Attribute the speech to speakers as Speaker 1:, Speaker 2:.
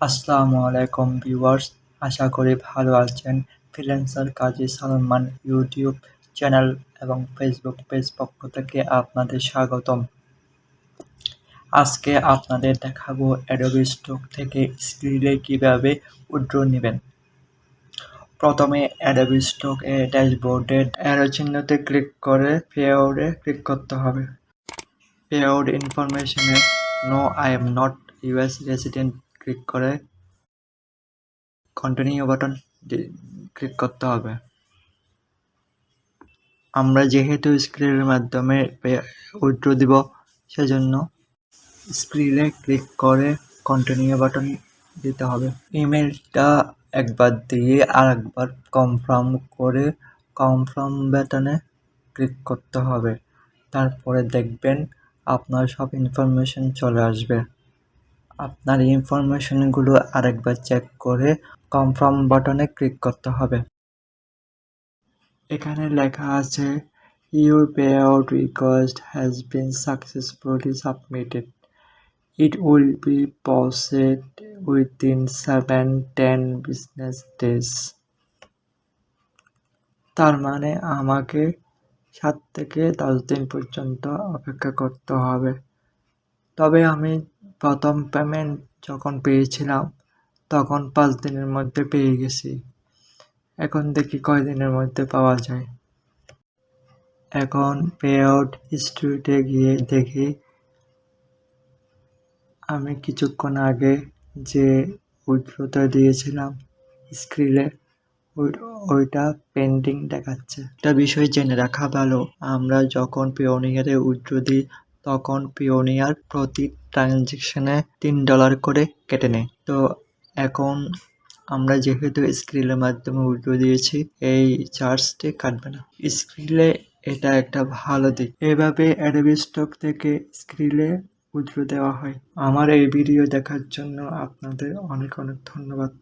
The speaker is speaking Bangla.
Speaker 1: আসসালামু আলাইকুম ভিউয়ার্স, আশা করি ভালো আছেন। ফ্রিল্যান্সার কাজী সালমান ইউটিউব চ্যানেল এবং ফেসবুক পেজ পক্ষ থেকে আপনাদের স্বাগতম। আজকে আপনাদের দেখাবো অ্যাডোবি স্টক থেকে স্ক্রিলে কিভাবে উইথড্র নেবেন। প্রথমে অ্যাডোবি স্টক এর ড্যাশবোর্ডে অ্যারো চিহ্নতে ক্লিক করে পেআউটে ক্লিক করতে হবে। পেআউট ইনফরমেশনে no I am not US resident click করে কন্টিনিউ বাটন ক্লিক করতে হবে। আমরা যেহেতু স্ক্রিনের মাধ্যমে উইথড্র দিব, সেজন্য স্ক্রিনে ক্লিক করে কন্টিনিউ বাটন দিতে হবে। ইমেলটা একবার দিয়ে আরেকবার কনফার্ম করে কনফার্ম বাটনে ক্লিক করতে হবে। তারপরে দেখবেন আপনার সব ইনফরমেশন চলে আসবে। আপনার ইনফরমেশনগুলো আরেকবার চেক করে কনফার্ম বাটনে ক্লিক করতে হবে। এখানে লেখা আছে your payout request has been successfully submitted. It will be processed within 7-10 business days. তার মানে আমাকে 7 থেকে 10 দিন পর্যন্ত অপেক্ষা করতে হবে। তবে আমি প্রথম পেমেন্ট যখন পেয়েছিলাম তখন 5 দিনের মধ্যে পেয়ে গেছি। এখন দেখি কয় দিনের মধ্যে পাওয়া যায়। এখন পেআউট হিস্ট্রিতে গিয়ে দেখি আমি কিছুক্ষণ আগে যে উইথড্রটা দিয়েছিলাম স্ক্রিনে ওইটা পেন্ডিং দেখাচ্ছে। একটা বিষয় জেনে রাখা ভালো, আমরা যখন পিওনিয়ারে উইথড্র দিই তখন পিওনিয়ার প্রতি ট্রানজ্যাকশনে $3 করে কেটে নেয়। তো এখন আমরা যেহেতু স্ক্রিনের মাধ্যমে উইথড্র দিয়েছি, এই চার্জটি কাটবে না। স্ক্রিনে এটা একটা ভালো দিক। এভাবে অ্যাডোবি স্টক থেকে স্ক্রিনে উইথড্র দেওয়া হয়। আমার এই ভিডিও দেখার জন্য আপনাদের অনেক অনেক ধন্যবাদ।